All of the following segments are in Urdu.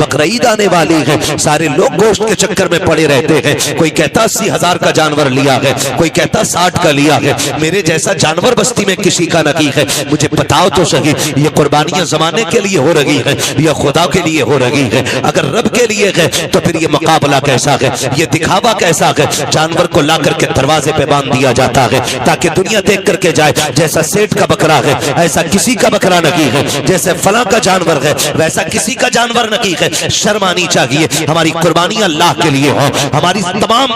بقرعید آنے والی ہے، سارے لوگ گوشت کے چکر میں پڑے رہتے ہیں، کوئی کہتا 80,000 کا جانور لیا ہے، کوئی کہتا 60 کا لیا ہے، میرے جیسا جانور بستی میں کسی کا نہیں ہے، مجھے بتاؤ تو صحیح یہ قربانیاں زمانے کے لیے ہو رہی ہے یا خدا کے لیے ہو رہی ہے؟ اگر رب کے لیے ہے تو پھر یہ مقابلہ کیسا ہے، یہ دکھاوا کیسا ہے؟ جانور کو لا کر کے دروازے پہ باندھ دیا جاتا ہے تاکہ دنیا دیکھ کر کے جائے جیسا سیٹ کا بکرا ہے ایسا کسی کا بکرا نہیں ہے، جیسے فلاں کا جانور ہے ویسا کسی کا جانور نہیں ہے۔ شرم آنی چاہیے، ہماری قربانیاں اللہ کے لیے ہوں، ہماری تمام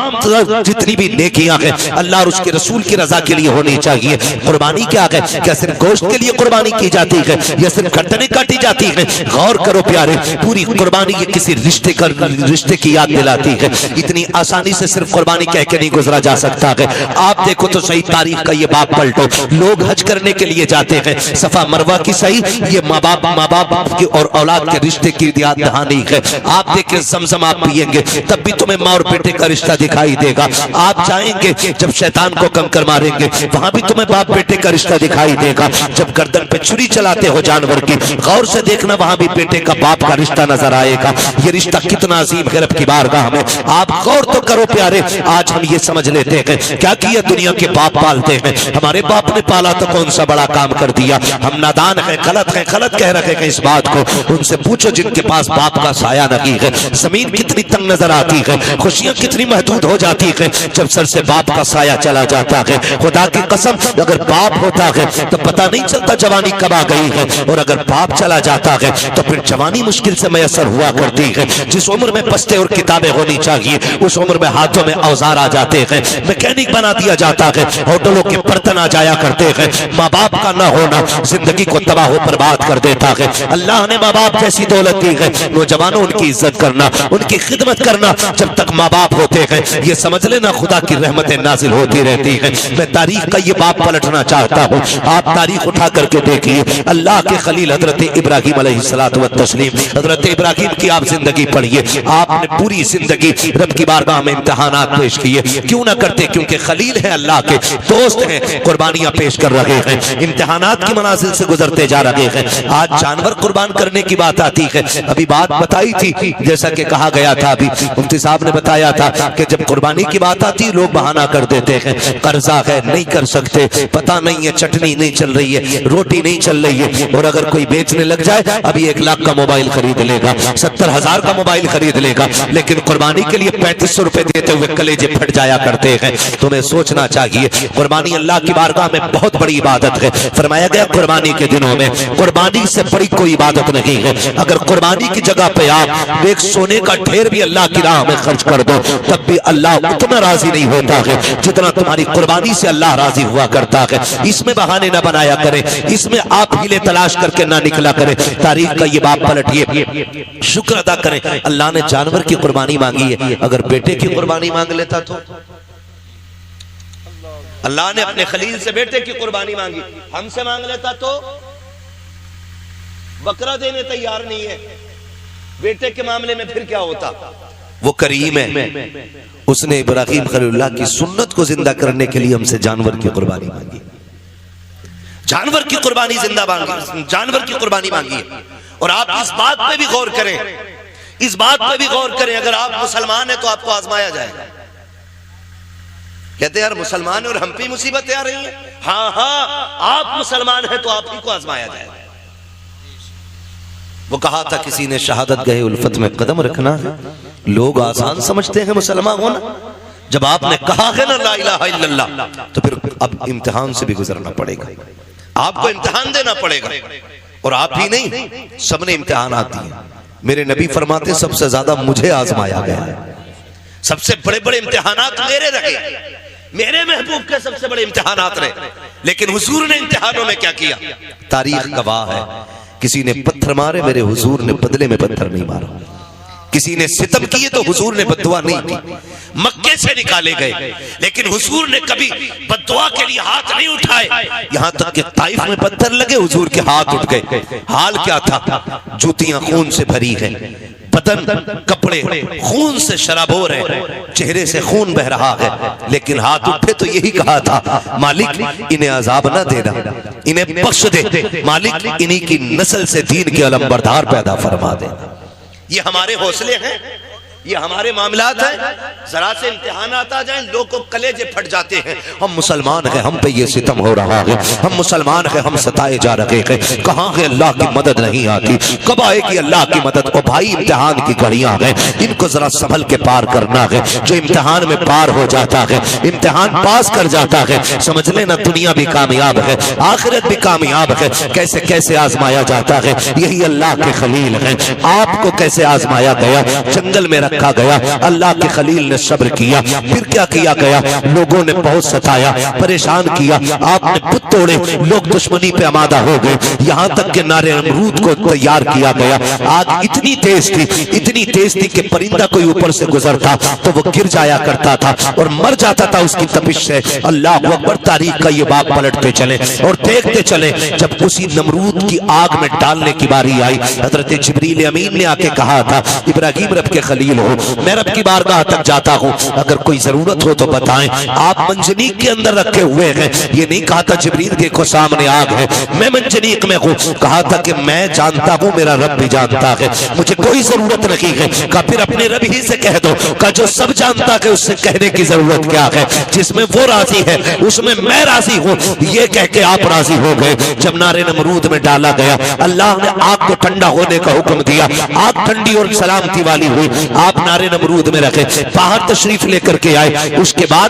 جتنی بھی نیکیاں ہیں اللہ اور اس کے رسول کی رضا کے لیے ہونی چاہیے۔ قربانی کیا ہے؟ کیا صرف گوشت کے لیے قربانی کی جاتی ہے یا صرف گردنیں کاٹی جاتی ہیں؟ غور کرو پیارے، پوری قربانی یہ کسی رشتے کی یاد دلاتی ہے۔ اتنی آسانی سے صرف قربانی کہہ کے نہیں گزرا جا سکتا ہے۔ آپ دیکھو تو صحیح تاریخ کا یہ باب پلٹو، لوگ حج کرنے کے لیے جاتے ہیں، صفا مروہ کی صحیح یہ ماں باپ کی اور اولاد کے رشتے کی یاد دہانی ہے۔ آپ دیکھیں زمزم آپ پیئیں گے تب بھی تمہیں ماں اور بیٹے کا رشتہ دکھائی دے گا، آپ جائیں گے جب شیطان کو کنکر ماریں گے وہاں بھی تمہیں باپ بیٹے کا رشتہ دکھائی دے گا، جب گردن پہ چھری چلاتے ہو جانور کی غور سے دیکھنا وہاں بھی بیٹے کا باپ کا رشتہ نظر آئے گا۔ یہ رشتہ کتنا عظیم ہے رب کی بارگاہ میں، آپ غور تو کرو پیارے۔ آج ہم یہ سمجھ لیتے ہیں کیا کیا دنیا کے باپ پالتے ہیں، ہمارے باپ نے پالا تو کون سا بڑا کام کر دیا، ہم نادان ہیں، غلط کہہ رہے ہیں اس بات کو۔ ان سے پوچھو جن کے پاس باپ کا سایہ نہیں ہے، زمین کتنی تنگ نظر آتی ہے، خوشیاں کتنی محدود ہو جاتی ہیں جب سر سے باپ کا سایہ چلا جاتا ہے۔ خدا کی قسم اگر باپ ہوتا ہے تو پتہ نہیں چلتا جوانی کب آ گئی ہے، اور اگر باپ چلا جاتا ہے تو پھر جوانی مشکل سے میسر ہوا کرتی ہے۔ جس عمر میں بستے اور کتابیں ہونی چاہیے اس عمر میں ہاتھوں میں اوزار آ جاتے ہیں، میکینک بنا دیا جاتا ہے، ہوٹلوں کے برتن آ جایا کرتے ہیں۔ ماں باپ کا نہ ہونا زندگی کو تباہ و برباد کر دیتا ہے۔ اللہ نے ماں باپ جیسی دولت دی ہے، نوجوانوں ان کی عزت کرنا، ان کی خدمت کرنا، جب تک ماں باپ ہوتے ہیں یہ سمجھ لینا خدا کی رحمتیں نازل ہوتی رہتی ہیں۔ میں تاریخ کا یہ باب پلٹنا چاہتا ہوں، آپ تاریخ اٹھا کر کے دیکھیے۔ اللہ کے خلیل حضرت ابراہیم علیہ الصلوۃ والتسلیم، حضرت ابراہیم کی آپ زندگی پڑھیے، آپ نے پوری زندگی رب کی بارگاہ میں امتحانات پیش کیے، کیوں نہ کرتے؟ کیونکہ خلیل ہیں، اللہ کے دوست ہیں، قربانیاں پیش کر رہے ہیں، امتحانات کی منازل سے گزرتے جا رہے ہیں۔ آج جانور قربان کرنے کی بات آتی ہے، ابھی بات بتائی تھی جیسا کہ کہا گیا تھا، ابھی مفتی صاحب نے بتایا تھا کہ جب قربانی کی بات آتی لوگ بہانہ کر دیتے ہیں، قرضہ ہے نہیں کر سکتے، پتہ نہیں ہے چٹنی نہیں چل رہی ہے، روٹی نہیں چل رہی ہے، اور اگر کوئی بیچنے لگ جائے ابھی 1 لاکھ کا موبائل خرید لے گا، 70,000 کا موبائل خرید لے گا، لیکن قربانی کے لیے 3500 روپے دیتے ہوئے کلیجے پھٹ جایا کرتے ہیں۔ تمہیں سوچنا چاہیے قربانی اللہ کی بارگاہ میں بہت بڑی عبادت ہے۔ فرمایا گیا قربانی کے دنوں میں قربانی سے بڑی کوئی عبادت نہیں ہے۔ اگر قربانی کی جگہ پہ آپ ایک سونے کا ڈھیر بھی اللہ کی راہ میں خرچ کر دو تب بھی اللہ اتنا راضی نہیں ہوتا ہے جتنا تمہاری قربانی سے اللہ راضی ہوا کرتا ہے۔ اس میں بہانے نہ بنایا کریں، اس میں آپ ہیلے تلاش کر کے نہ نکلا کریں۔ تاریخ کا یہ باب پلٹیے، شکر ادا کریں اللہ نے جانور کی قربانی مانگی ہے، اگر بیٹے کی قربانی مانگ لیتا تو؟ اللہ نے اپنے خلیل سے بیٹے کی قربانی مانگی، ہم سے مانگ لیتا تو؟ بکرا دینے تیار نہیں ہے، بیٹے کے معاملے میں پھر کیا ہوتا؟ وہ کریم ہے، اس نے ابراہیم خلیل اللہ کی سنت کو زندہ کرنے کے لیے ہم سے جانور کی قربانی مانگی، جانور کی قربانی زندہ مانگی، جانور کی قربانی مانگی ہے۔ اور آپ اس بات پہ بھی غور کریں، اس بات پہ بھی غور کریں، اگر آپ مسلمان ہیں تو آپ کو آزمایا جائے گا۔ کہتے ہیں یار مسلمان ہیں اور ہم پہ مصیبتیں آ رہی ہیں، ہاں آپ مسلمان ہیں تو آپ ہی کو آزمایا جائے گا۔ وہ کہا تھا کسی نے شہادت گہے الفت میں قدم رکھنا ہے، لوگ آسان سمجھتے ہیں مسلمان ہونا، جب آپ نے کہا ہے نا لا الہ الا اللہ تو پھر اب امتحان سے بھی گزرنا پڑے گا، آپ کو امتحان دینا پڑے گا۔ اور آپ ہی نہیں، سب نے امتحانات دیے۔ میرے نبی فرماتے سب سے زیادہ مجھے آزمایا گیا ہے، سب سے بڑے بڑے امتحانات میرے رہے، میرے محبوب کے سب سے بڑے امتحانات رہے، لیکن حضور نے امتحانوں میں کیا کیا؟ تاریخ گواہ ہے، کسی نے پتھر مارے میرے حضور نے بدلے میں پتھر نہیں مارا، کسی نے ستم کیے تو حضور نے بددعا نہیں کی، مکے سے نکالے گئے لیکن حضور نے کبھی بددعا کے لیے ہاتھ نہیں اٹھائے، یہاں تک کہ طائف میں پتھر لگے حضور کے ہاتھ اٹھ گئے۔ حال کیا تھا؟ جوتیاں خون سے بھری ہیں، بدن کپڑے خون سے شرابور ہیں، چہرے سے خون بہ رہا ہے، لیکن ہاتھ اٹھے تو یہی کہا تھا مالک انہیں عذاب نہ دینا، انہیں بخش دے، مالک انہی کی نسل سے دین کے علم بردار پیدا فرما دے۔ یہ ہمارے حوصلے ہیں، یہ ہمارے معاملات ہیں. ذرا سے امتحانات آ جائیں لوگ کو کلیجے پھٹ جاتے ہیں. ہم مسلمان ہیں، ہم پہ یہ ستم ہو رہا ہے، ہم مسلمان ہیں، ہم ستائے جا رہے ہیں. کہاں ہے اللہ کی مدد نہیں آتی؟ کب آئے گی اللہ کی مدد؟ او بھائی امتحان کی گھڑیاں ہیں، ان کو ذرا سنبھل کے پار کرنا ہے. جو امتحان میں پار ہو جاتا ہے، امتحان پاس کر جاتا ہے، سمجھ لینا دنیا بھی کامیاب ہے، آخرت بھی کامیاب ہے. کیسے کیسے آزمایا جاتا ہے، یہی اللہ کے خلیل ہیں. آپ کو کیسے آزمایا گیا؟ جنگل میں رکھا گیا، اللہ کے خلیل نے صبر کیا. پھر کیا کیا گیا؟ لوگوں نے بہت ستایا، پریشان کیا، آپ نے بت توڑے، لوگ دشمنی پہ آمادہ ہو گئے. یہاں تک کہ نار نمرود کو تیار کیا گیا. آگ اتنی تیز تھی، اتنی تیز تھی کہ پرندہ کوئی اوپر سے گزرتا تو وہ گر جایا کرتا تھا اور مر جاتا تھا اس کی تپش سے. اللہ اکبر. تاریخ کا یہ باب پلٹتے چلے اور دیکھتے چلے. جب اسی نمرود کی آگ میں ڈالنے کی باری آئی، حضرت جبریل امین نے آ کے کہا تھا ابراہیم رب کے خلیل ہو، میں رب کی بارگاہ تک جاتا ہوں، اگر کوئی ضرورت ہو تو بتائیں. آپ منجنیق کے اندر رکھے ہوئے ہیں. یہ نہیں کہا تھا جبریل دیکھو سامنے آگ ہے، میں منجنیق میں ہوں. کہا تھا کہ میں جانتا ہوں، میرا رب بھی جانتا ہے، مجھے کوئی ضرورت نہیں ہے. کہا پھر اپنے رب ہی سے کہہ دو. کہا جو سب جانتا ہے اس سے کہنے کی ضرورت کیا ہے؟ جس میں وہ راضی ہے اس میں میں راضی ہوں. یہ کہہ کے آپ راضی ہو گئے. جب نار نمرود میں ڈالا گیا، اللہ نے آگ کو ٹھنڈا ہونے کا حکم دیا. آگ ٹھنڈی اور سلامتی والی ہوئی. آپ نار نمرود میں رکھے، باہر تشریف لے کر کے آئے. اس کے بعد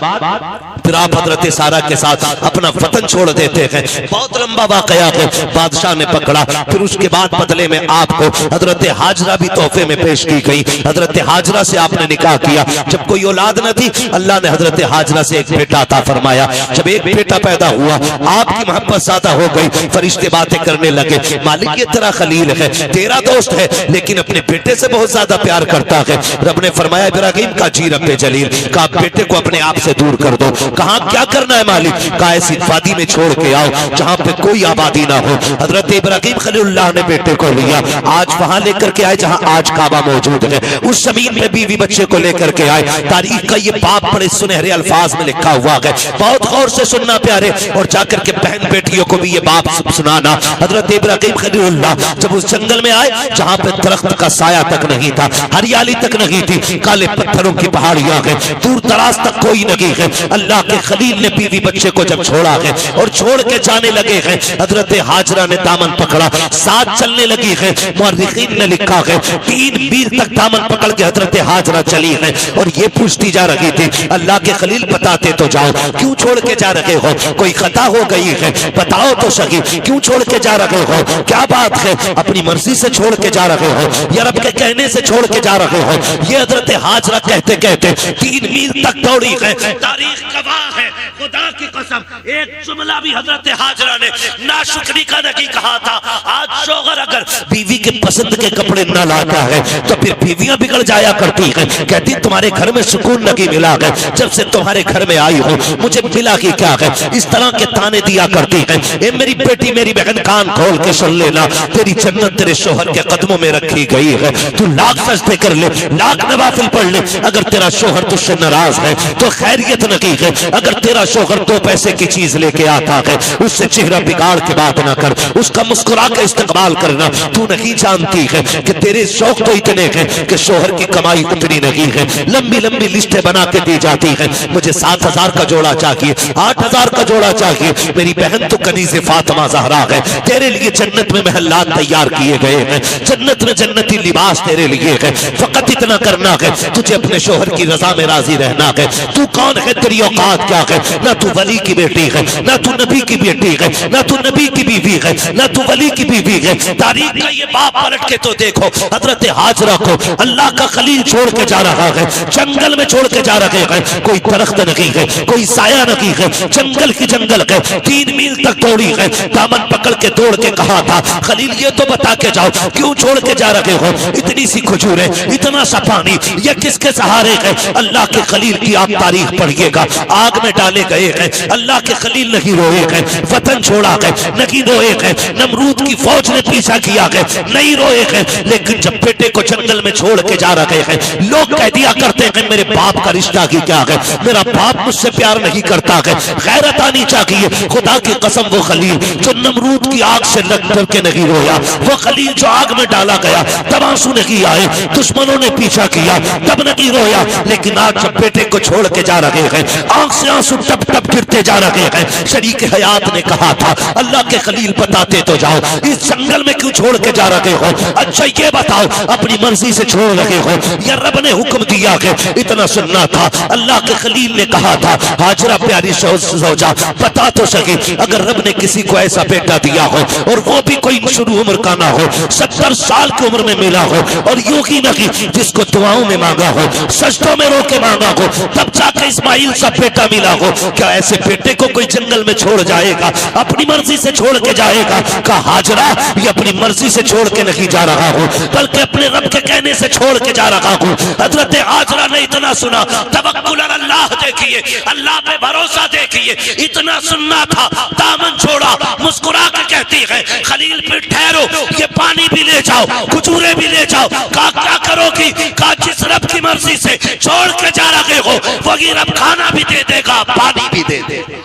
پھر آپ حضرت سارہ کے ساتھ اپنا وطن چھوڑ دیتے ہیں. بہت لمبا واقعہ ہے. بادشاہ نے پکڑا. پھر اس کے بعد بدلے میں آپ کو حضرت ہاجرہ بھی تحفے میں پیش کی گئی. حضرت ہاجرہ سے آپ نے نکاح کیا. جب کوئی اولاد نہ تھی، اللہ نے حضرت ہاجرہ سے ایک بیٹا عطا فرمایا. جب ایک بیٹا پیدا ہوا، آپ کی محبت زیادہ ہو گئی. فرشتے باتیں کرنے لگے، مالک یہ تیرا خلیل ہے، تیرا دوست ہے، لیکن اپنے بیٹے سے بہت زیادہ پیار کرتا ہے. رب نے فرمایا ابراہیم کا جی رب جلیل، کہا بیٹے کو اپنے آپ سے دور کر دو. کہاں کیا کرنا ہے مالک؟ کہا ایسی وادی میں چھوڑ کے آؤ جہاں پہ کوئی آبادی نہ ہو. حضرت ابراہیم خلیل اللہ نے بیٹے کو لیا، آج وہاں لے کر کے آئے جہاں آج کعبہ موجود ہے. اس زمین میں بیوی بچے کو لے کر کے آئے. تاریخ کا یہ باب بڑے سنہرے الفاظ میں لکھا ہوا ہے، بہت غور سے سننا پیارے، اور جا کر کے بہن بیٹیوں کو بھی یہ باب سنانا. حضرت ابراہیم خلیل اللہ جب اس جنگل میں آئے جہاں پہ درخت کا سایہ تک نہیں تھا، ہریالی تک نہیں تھی، کالے پتھروں کی پہاڑیاں ہیں، دور دراز تک کوئی نہیں ہے. اللہ کے خلیل نے بیوی بچے کو جب چھوڑا ہے اور چھوڑ کے جانے لگے ہیں، حضرت ہاجرہ نے دامن پکڑا، ساتھ چلنے لگی ہے. مورخین نے لکھا ہے 3 میل تک دامن پکڑ کے حضرت ہاجرہ چلی ہے اور یہ پوچھتی جا رہی تھی اللہ کے خلیل بتاتے تو جاؤ کیوں چھوڑ کے جا رہے ہو؟ کوئی خطا ہو گئی ہے؟ بتاؤ تو صحیح، کیوں چھوڑ کے جا رہے ہو؟ کیا بات ہے؟ اپنی مرضی سے چھوڑ کے جا رہے ہو یا رب کے کہنے سے چھوڑ کے جا رہے ہو؟ یہ حضرت ہاجرہ کہتے کہتے 3 میل تک دوڑی ہے. تاریخ گواہ ہے، خدا کی قسم ایک جملہ بھی حضرت ہاجرہ نے ناشکری کا نہیں کہا تھا. آج شوہر اگر بیوی کے پسند کے کپڑے نہ لاتا ہے تو پھر بیویاں بگڑ جایا کرتی ہیں. کہتی تمہارے گھر میں سکون نہیں ملا ہے، جب سے تمہارے گھر میں آئی ہوں مجھے ملا ہی کیا ہے. اس طرح کے تانے دیا کرتی ہیں. اے میری بیٹی میری بہن کان کھول کے سن لینا، تیری جنت تیرے شوہر کے قدموں میں رکھی گئی ہے. تو لاکھ سجدے کر لے، لاکھ نوافل پڑھ لے، اگر تیرا شوہر تجھ سے ناراض ہے تو خیریت نہیں ہے. اگر تیرا شوہر 2 پیسے کی چیز لے کے آتا ہے اس سے چہرہ بگاڑ کے بات نہ کر، اس کا مسکرا کے استقبال کرنا. تو نہیں جانتی ہے کہ تیرے شوق تو اتنے ہیں کہ شوہر کی کمائی اتنی نہیں ہے. لمبی لمبی لسٹیں بنا کے دی جاتی ہیں، مجھے 7,000 کا جوڑا چاہیے، 8,000 کا جوڑا چاہیے. میری بہن تو کنیز فاطمہ زہرا ہے، تیرے لیے جنت میں محلات تیار کیے گئے ہیں، جنت میں جنتی لباس تیرے لیے ہے. فقط اتنا کرنا ہے، تجھے اپنے شوہر کی رضا میں راضی رہنا ہے. تو کون ہے؟ تیری اوقات کیا ہے؟ نہ تو ولی کی بیٹی ہے، نہ تو نبی کی بیٹی ہے، نہ تو نبی کی بیوی ہے، نہ تو ولی کی بیوی ہے. تاریخ کا یہ باب پلٹ کے تو دیکھو، حضرت ہاجرہ کو اللہ کا خلیل چھوڑ کے جا رہا ہے، جنگل میں چھوڑ کے جا رہے ہیں. کوئی درخت نہیں ہے، کوئی سایہ نہیں ہے، جنگل کی جنگل ہے. 3 میل تک دوڑی ہے، دامن پکڑ کے دوڑ کے کہا تھا خلیل یہ تو بتا کے جاؤ کیوں چھوڑ کے جا رہے ہو؟ اتنی سی کھجوریں، اتنا سا پانی، یہ کس کے سہارے ہے؟ اللہ کے خلیل کی آپ تاریخ پڑھیے گا. آگ میں ڈالے گئے ہیں, اللہ کے خلیل نہیں روئے ہیں, وطن چھوڑا ہے نہیں روئے ہیں, نمرود کی فوج نے پیچھا کیا ہے نہیں روئے ہیں, لیکن جب بیٹے کو جنگل میں چھوڑ کے جا رہے ہیں لوگ کہہ دیا کرتے ہیں میرے باپ کا رشتہ کی کیا ہے, میرا باپ مجھ سے پیار نہیں کرتا ہے. غیرت آنی چاہیے. خدا کی قسم وہ خلیل جو نمرود کی آگ سے لگ کر کے نہیں رویا, وہ خلیل جو آگ میں ڈالا گیا تب آنسو نہیں آئے, دشمنوں نے پیچھا کیا تب نہیں رویا, لیکن آج جب بیٹے کو چھوڑ کے جا رہے ہیں آنکھ سے آنسو ٹپ ٹپ گرتے جا رہے ہیں. شریک حیات نے کہا تھا اللہ کے خلیل بتاتے تو جاؤ اس جنگل میں کیوں چھوڑ کے جا رہے ہو, اچھا یہ بتاؤ اپنی مرضی سے چھوڑ رہے ہو یا رب نے حکم دیا ہے. اتنا سننا تھا. اللہ کے خلیل نے کہا تھا ہاجرہ پیاری زوجہ بتا تو سکی اگر رب نے کسی کو ایسا بیٹا دیا ہو اور وہ بھی کوئی شروع عمر کا نہ ہو, 70 سال کی عمر میں ملا ہو اور یوں ہی نہیں جس کو دعاؤں میں مانگا ہو سجدوں میں رو کے مانگا ہو تب جا کے اسماعیل سا بیٹا ملا ہو, کیا ایسے بیٹے کو کوئی جنگل میں چھوڑ جائے گا اپنی مرضی سے چھوڑ کے جائے گا؟ کہا ہاجرہ یہ اپنی مرضی سے چھوڑ کے نہیں جا رہا ہوں بلکہ اپنے رب کے کہنے سے چھوڑ کے جا رہا ہوں. حضرت ہاجرہ نے اتنا سنا, توکل اللہ دیکھیے, اللہ پہ بھروسہ دیکھیے, اتنا سننا تھا. دامن چھوڑا, مسکرا کے کہتی ہے خلیل پہ ٹھہرو, یہ پانی بھی لے جاؤ, کھجورے بھی لے جاؤ. کہا کیا کرو گی؟ کہا جس رب کی مرضی سے چھوڑ کے جا رہے ہو وہی رب کھانا بھی دے دے گا پانی بھی دے دے گا.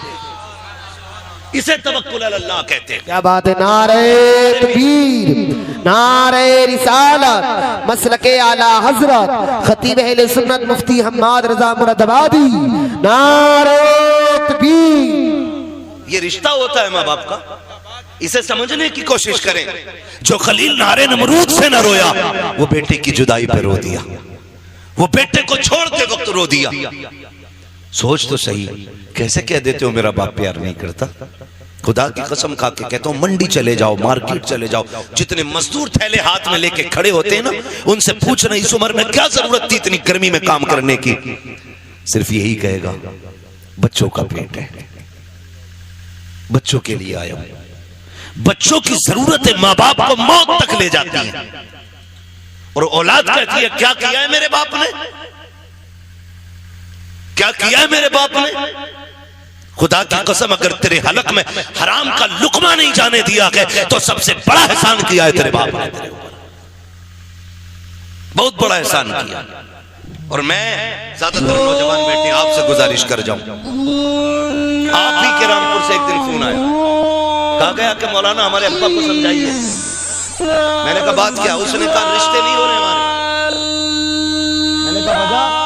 اسے توکل اللہ کہتے ہیں. کیا بات ہے. نعرہ تکبیر, نعرہ رسالت, مسلک اعلی حضرت خطیب اہل سنت مفتی حماد رضا مرادآبادی. نعرہ تکبیر. یہ رشتہ ہوتا ہے ماں باپ کا, اسے سمجھنے کی کوشش کریں. جو خلیل نارے نمرود سے نہ رویا وہ بیٹے کی جدائی پہ رو دیا, وہ بیٹے کو چھوڑتے وقت رو دیا. سوچ تو صحیح, کیسے کہہ دیتے ہو میرا باپ پیار نہیں کرتا؟ خدا کی قسم کھا کے کہتا ہوں منڈی چلے جاؤ, مارکیٹ چلے جاؤ, جتنے مزدور تھیلے ہاتھ میں لے کے کھڑے ہوتے ہیں نا ان سے پوچھنا اس عمر میں کیا ضرورت تھی اتنی گرمی میں کام کرنے کی, صرف یہی کہے گا بچوں کا پیٹ ہے, بچوں کے لیے آیا ہوں. بچوں کی ضرورتیں ماں باپ کو موت تک لے جاتی ہیں اور اولاد کہتی ہے کیا کیا ہے میرے باپ نے, کیا کیا ہے میرے باپ نے. خدا کی قسم اگر تیرے حلق میں حرام کا لقمہ نہیں جانے دیا ہے تو سب سے بڑا احسان کیا ہے تیرے باپ نے تیرے اوپر, بہت بڑا احسان کیا. اور میں زیادہ تر نوجوان بیٹے آپ سے گزارش کر جاؤں, آپ ہی کے رامپور سے ایک دن فون آیا, کہا گیا کہ مولانا ہمارے ابا کو سمجھائیے. میں نے کہا بات کیا؟ اس نے کہا رشتے نہیں ہو رہے ہمارے. میں نے کہا وجہ؟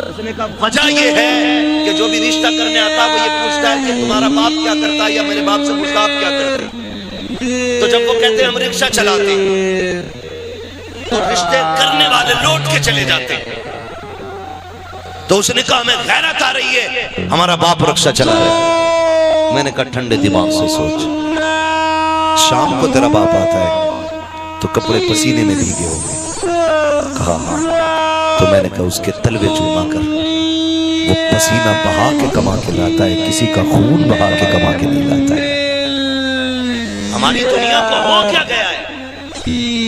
اس نے کہا وجہ یہ ہے کہ جو بھی رشتہ کرنے آتا وہ یہ پوچھتا ہے کہ تمہارا باپ کیا کرتا ہے, یا میرے باپ سے پوچھتا آپ کیا کرتے ہیں. تو جب وہ کہتے ہیں ہم رکشہ چلاتے ہیں تو رشتے کرنے والے لوٹ کے چلے جاتے ہیں. تو اس نے کہا ہمیں غیرت آ رہی ہے, ہمارا باپ رکشہ چلا رہا ہے. میں نے کہا ٹھنڈے دماغ سے سوچ, شام کو تیرا باپ آتا ہے تو کپڑے پسینے میں بھیگے ہو گئے. کہا ہاں. تو میں نے کہا اس کے تلوے چوما کر, وہ پسینہ بہا کے کما کے لاتا ہے, کسی کا خون بہا کے کما کے نہیں لاتا ہے. ہماری دنیا کو ہو کیا گیا ہے,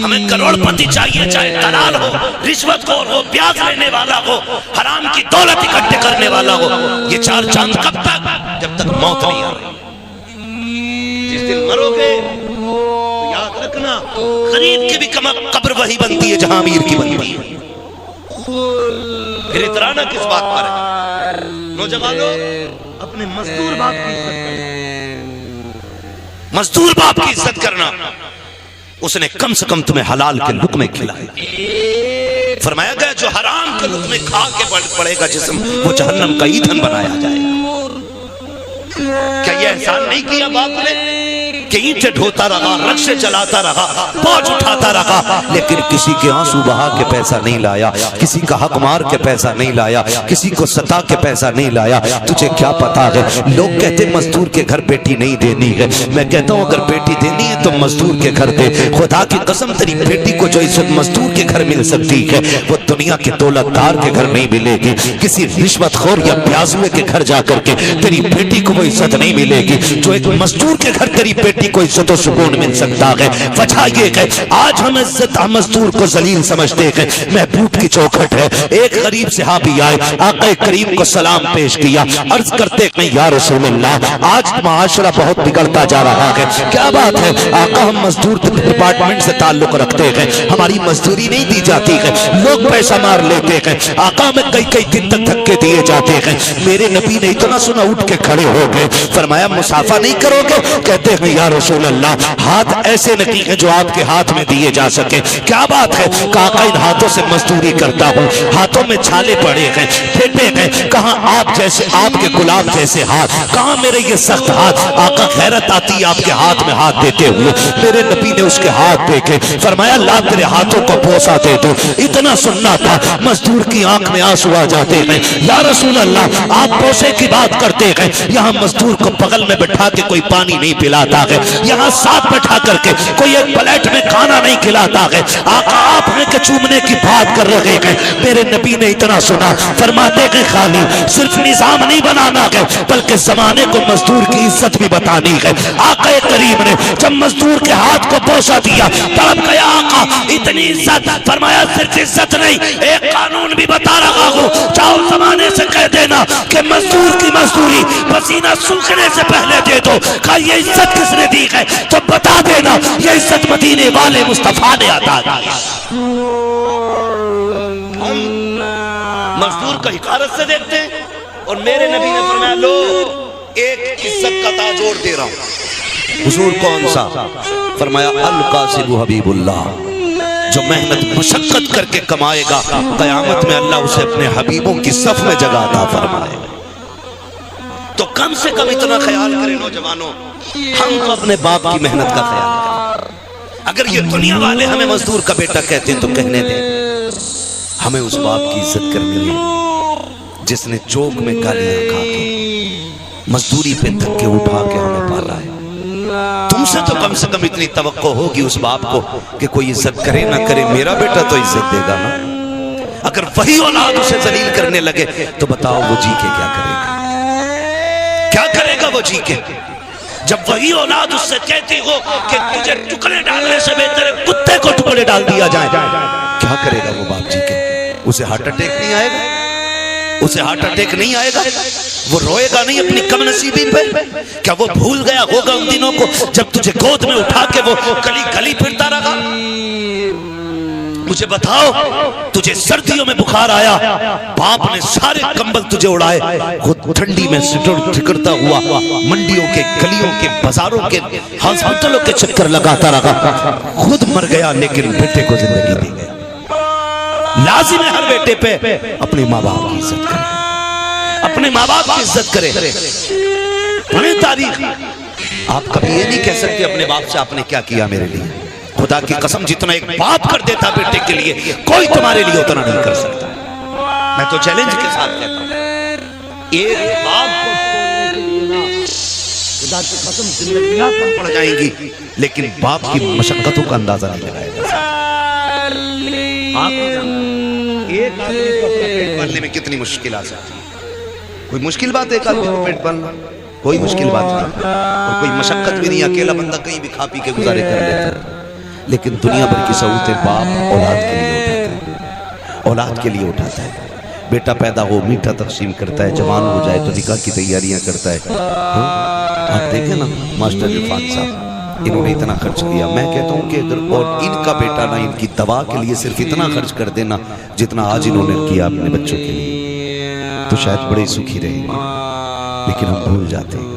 ہمیں کروڑ پتی چاہیے, چاہے دلال ہو, رشوت خور ہو, پیاز لینے والا ہو, حرام کی دولت اکٹھے کرنے والا ہو. یہ چار چاند کب تک؟ جب تک موت نہیں آ رہی. جس دن مرو گے تو یاد رکھنا غریب کی بھی قبر وہی بنتی ہے جہاں امیر کی بنتی ہے. پھر اترانا کس بات پر ہے؟ نوجوانوں اپنے مزدور باپ کی عزت کرنا, مزدور باپ کی عزت کرنا. اس نے کم سے کم تمہیں حلال کے لقمے کھلائے. فرمایا گیا جو حرام کے لقمے کھا کے پڑے گا جسم وہ جہنم کا ایندھن بنایا جائے گا. کیا یہ احسان نہیں کیا باپ نے کہ اینٹیں ڈھوتا رہا, رکشے چلاتا رہا, بوجھ اٹھاتا رہا, لیکن کسی کے آنسو بہا کے پیسہ نہیں لایا, کسی کا حق مار کے پیسہ نہیں لایا, کسی کو ستا کے پیسہ نہیں لایا. تجھے کیا پتا ہے لوگ کہتے مزدور کے گھر بیٹی نہیں دینی ہے. میں کہتا ہوں اگر بیٹی دینی ہے تو مزدور کے گھر دے. خدا کی قسم تیری بیٹی کو جو عزت مزدور کے گھر مل سکتی ہے وہ دنیا کے دولت دار کے گھر نہیں ملے گی. کسی رشوت خور یا پیازوے کے گھر جا کر کے تیری بیٹی کو وہ عزت نہیں ملے گی. جو ایک مزدور کے گھر تیری بیٹی بیٹی کو عزت و سکون مل سکتا ہے. وجہ یہ ہے آج ہم عزت مزدور کو ذلیل سمجھتے ہیں. محبوب کی چوکھٹ ہے. ایک غریب صحابی آئے, آقا کریم کو سلام پیش کیا, عرض کرتے ہیں یا رسول اللہ آج معاشرہ بہت بگڑتا جا رہا ہے, کیا بات ہے؟ آقا ہم مزدور ڈپارٹمنٹ سے تعلق رکھتے ہیں, ہماری مزدوری نہیں دی جاتی ہے, لوگ پیسہ مار لیتے ہیں, آقا میں کئی دن تک دھکے دیے جاتے ہیں. میرے نبی نے اتنا سنا اٹھ کے کھڑے ہو گئے, فرمایا مصافحہ نہیں کرو گے؟ کہتے ہیں یا رسول اللہ ہاتھ ایسے نہیں ہیں جو آپ کے ہاتھ میں دیے جا سکے. کیا بات ہے؟ آقا ان ہاتھوں سے مزدوری کرتا ہوں, ہاتھوں میں چھالے پڑے ہیں, پھیٹے ہیں, کہاں آپ جیسے, آپ کے گلاب جیسے ہاتھ, کہاں میرے یہ سخت ہاتھ. آقا غیرت آتی ہے آپ کے ہاتھ میں ہاتھ دیتے ہوئے. میرے نبی نے اس کے ہاتھ دیکھے, فرمایا لا تیرے ہاتھوں کو بوسہ دے دو. اتنا سننا تھا, مزدور کی آنکھ میں آنسو آ جاتے ہیں. یا رسول اللہ آپ بوسے کی بات کرتے ہیں, یہاں مزدور کو بغل میں بٹھا کے کوئی پانی نہیں پلاتا ہے, یہاں ساتھ بٹھا کر کے کوئی ایک پلیٹ میں کھانا نہیں کھلاتا ہے. آقا آپ ہیں کہ چومنے کی بات کر رہے ہیں. میرے نبی نے اتنا سنا, فرماتے ہیں خالی صرف نظام نہیں بنانا ہے بلکہ زمانے کو مزدور کی عزت بھی بتانی ہے. آقا کریم نے جب مزدور کے ہاتھ کو بوسہ دیا تڑپ گیا آقا, اتنی عزت. فرمایا صرف عزت نہیں, ایک قانون بھی بتا رہا ہوں, چاہو زمانے سے کہہ دینا کہ مزدور کی مزدوری پسینہ سوکھنے سے پہلے دے دو. کہا یہ عزت کس نے دی ہے تو بتا دینا یہ عزت مدینے والے مصطفیٰ نے عطا کی. ہم مزدور کو حقارت سے دیکھتے ہیں, اور میرے نبی نے فرمایا لو ایک عزت کا تاج اور دے رہا ہوں. حضور کون سا؟ فرمایا القاسب حبیب اللہ, جو محنت مشقت کر کے کمائے گا قیامت میں اللہ اسے اپنے حبیبوں کی صف میں جگہ عطا فرمائے گا. تو کم سے کم اتنا خیال کریں نوجوانوں, ہم تو اپنے باپ کی محنت کا خیال کریں. اگر یہ دنیا والے ہمیں مزدور کا بیٹا کہتے ہیں تو کہنے دیں, ہمیں اس باپ کی عزت کرنی ہے جس نے چوک میں گالیاں کھا کے مزدوری پہ دھکے اٹھا کے ہمیں پالا ہے. تم سے تو کم سے کم اتنی توقع ہوگی اس باپ کو کہ کوئی عزت کرے نہ کرے, میرا بیٹا تو عزت دے گا نا. اگر وہی اولاد اسے ذلیل کرنے لگے تو بتاؤ وہ جی کے کیا کرے گا؟ کیا کرے گا وہ جی کے؟ جب وہی اولاد اس سے کہتی ہو کہ تجھے ٹکڑے ڈالنے سے بہتر ہے کتے کو ٹکڑے ڈال دیا جائے, کیا کرے گا وہ باپ جی کے؟ اسے ہارٹ اٹیک نہیں آئے گا؟ اسے ہارٹ اٹیک نہیں آئے گا؟ وہ روئے گا نہیں اپنی کم نصیبی پہ؟ کیا وہ بھول گیا ہوگا ان دنوں کو جب تجھے گود میں اٹھا کے وہ گلی گلی پھرتا رہا؟ مجھے بتاؤ, تجھے سردیوں میں بخار آیا, باپ نے سارے کمبل تجھے اڑائے, خود ٹھنڈی میں ٹھکرتا ہوا منڈیوں کے, گلیوں کے, بازاروں کے, ہاسپٹلوں کے چکر لگاتا رہا, خود مر گیا لیکن بیٹے کو زندگی دی گیا. لازم ہے ہر بیٹے پہ اپنے ماں باپ کی عزت کرے, اپنے ماں باپ کی عزت کرے. پڑھیں تاریخ, آپ کبھی یہ نہیں کہہ سکتے اپنے باپ سے آپ نے کیا کیا میرے لیے. خدا کی قسم جتنا ایک باپ کر دیتا بیٹے کے لیے کوئی تمہارے لیے اتنا نہیں کر سکتا. میں تو چیلنج کے ساتھ کہتا ہوں, ایک باپ خدا کی قسم زندگیاں کم پڑ جائیں گی لیکن باپ کی مشقتوں کا اندازہ نہیں لگایا جا سکتا. ایک آدمی کو اپنا پیٹ پالنے میں کتنی مشکل آ سکتی ہے. کوئی مشکل بات ہے ایک آدمی کو پیٹ پالنا؟ کوئی مشکل بات نہیں, اور کوئی مشقت بھی نہیں. اکیلا بندہ کہیں بھی کھا پی کے گزارے کر لیتا ہے. لیکن دنیا بھر کی سہولتیں باپ اولاد کے لیے اٹھاتا ہے, اولاد کے لیے اٹھاتا ہے. بیٹا پیدا ہو میٹھا تقسیم کرتا ہے, جوان ہو جائے تو نکاح کی تیاریاں کرتا ہے. آپ دیکھیں نا ماسٹر عرفان صاحب, انہوں نے اتنا خرچ کیا. میں کہتا ہوں کہ اگر اور ان کا بیٹا نہ ان کی دوا کے لیے صرف اتنا خرچ کر دینا جتنا آج انہوں نے کیا اپنے بچوں کے لیے, تو شاید بڑے سکھی رہیں گے. لیکن ہم بھول جاتے ہیں